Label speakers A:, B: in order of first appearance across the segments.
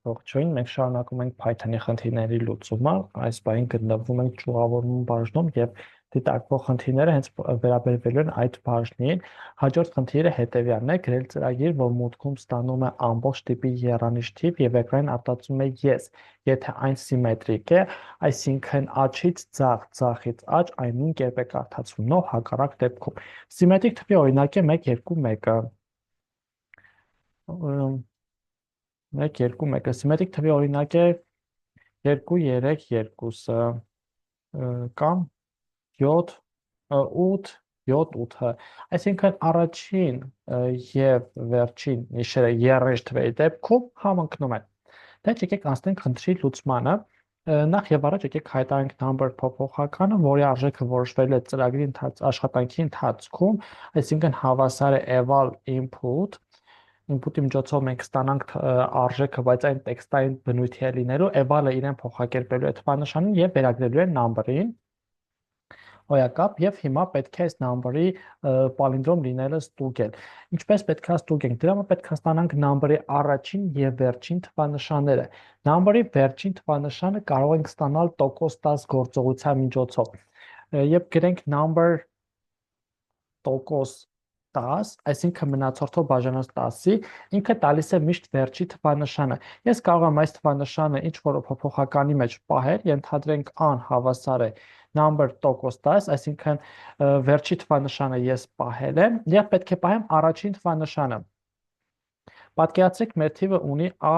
A: Ողջույն, մենք շարունակում ենք Python-ի խնդիրների լուծումը, այս բանին գտնվում ենք ճյուղավորման բաժնում եւ դիտարկվող խնդիրները հենց վերաբերվելու են այդ բաժնին։ Հաջորդ խնդիրը հետեւյալն է՝ գրել ծրագիր, որ մուտքում ստանում է ամբողջ տիպի եռանիշ թիվ եւ էկրանին արտացում է yes, եթե այն սիմետրիկ է, այսինքն աճից ձախ, ձախից աճ այն նույն կերպ է կարդացվում, նո հակառակ դեպքում։ Սիմետրիկ թվի օրինակ է 1 2 1-ը։ 1 2 1-ը սիմետրիկ թվի օրինակ է 2 3 2-ը կամ 7 8 7 8-ը, այսինքն առաջին եւ վերջին նիշերը երրորդ թվերի դեպքում համընկնում են։ Դե եկեք անցնենք խնդրի լուծմանը։ Նախ եւ առաջ եկեք հայտարարենք number փոփոխականը, որի արժեքը որոշվել է ծրագրի աշխատանքի ընթացքում, այսինքն հավասար է eval input-ի միջոցով մենք ստանանք արժեքը, բայց այն տեքստային բնույթի է լինելու, eval-ը իրեն փոխակերպելու է թվանշանին եւ վերագրելու է number-ին։ Հոյակապ եւ հիմա պետք է այս number-ի պալինդրոմ լինելը ստուգել։ Ինչպես պետք է ստուգենք։ Դրա համար պետք է ստանանք number-ի առաջին եւ վերջին թվանշանները։ Number-ի վերջին թվանշանը կարող ենք ստանալ %10 գործողության միջոցով։ Երբ գրենք number %10, այսինքն մնացորդով բաժանած 10-ի, ինքը տալիս է միշտ վերջի թվանշանը։ Ես կարող եմ այս թվանշանը ինչ որ փոփոխականի մեջ պահել, ենթադրենք an հավասար է number %10, այսինքն վերջի թվանշանը ես պահել եմ, եւ պետք է պահեմ առաջին թվանշանը։ Պատկերացրեք, մեր թիվը ունի a,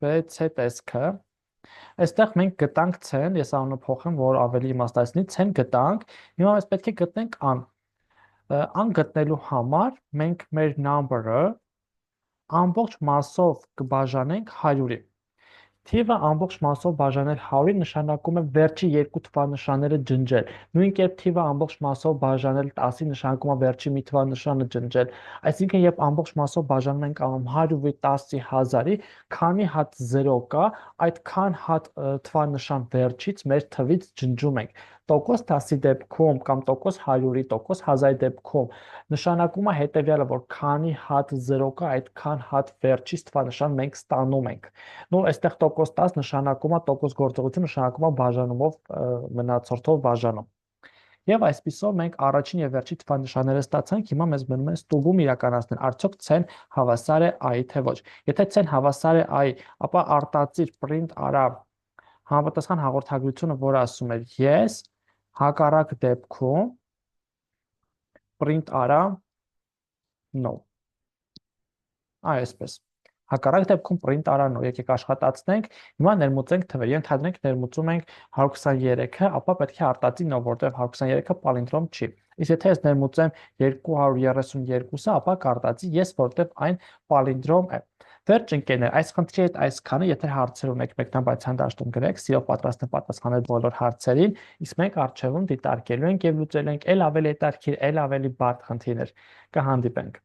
A: b, c տեսքը։ Այստեղ մենք գտանք c-ն, ես անունը փոխեմ, որ ավելի իմաստացնի, c-ն գտանք։ Հիմա մենք պետք է գտնենք an։ An գտնելու համար մենք մեր number-ը ամբողջ մասով կբաժանենք 100-ի։ Թիվը ամբողջ մասով բաժանել 100-ի նշանակում է վերջի երկու թվանշանները ջնջել։ Նույն կերպ թիվը ամբողջ մասով բաժանել 10-ի նշանակում է վերջի մի թվանշանը ջնջել։ Այսինքն երբ ամբողջ մասով բաժանում ենք 100-ի, 10-ի, 1000-ի, քանի հատ 0 կա, այդքան հատ թվանշան վերջից մեր թվից ջնջում ենք։ Տոկոս 10-ի դեպքում կամ տոկոս 100-ի, տոկոս 1000-ի դեպքում նշանակում է հետևյալը, որ քանի հատ 0 կա, այդքան հատ վերջից թվանշան մենք ստանում ենք։ Նո, այստեղ տոկոս 10 նշանակում է տոկոս գործողություն, նշանակում է բաժանումով մնացորդով բաժանում։ Եվ այսպիսով մենք առաջին եւ վերջի թվանշանները ստացանք, հիմա մեզ մնում է ստուգում իրականացնել, արդյոք c-ն հավասար է a-ի թե ոչ։ Եթե c-ն հավասար է a-ի, ապա արտածիր print արա համապատասխան հաղորդագրությունը, որը ասում է yes, հակառակ դեպքում print արա no։ Այսպես։ Հակառակ դեպքում print արա no, եկեք աշխատացնենք, հիմա ներմուծենք թվեր, ենթադրենք ներմուծում ենք 123-ը, ապա պետք է արտածի no, որտեղ 123-ը պալինդրոմ չի։ Իսկ եթե ես ներմուծեմ 232-ը, ապա կարտածի yes, որտեղ այն պալինդրոմ է։ Վերջ ընկերներ, այս խնդրի հետ այսքանը, եթե հարցեր ունեք, մեկնաբանության հանդաշտում գրեք, սիրով պատրաստ եմ պատասխանել բոլոր հարցերին, իսկ մենք առջևում դիտարկելու ենք եւ լուծելու ենք ել ավելի հետաքրքիր, ել ավելի բարդ խնդիրներ։ Կհանդիպենք։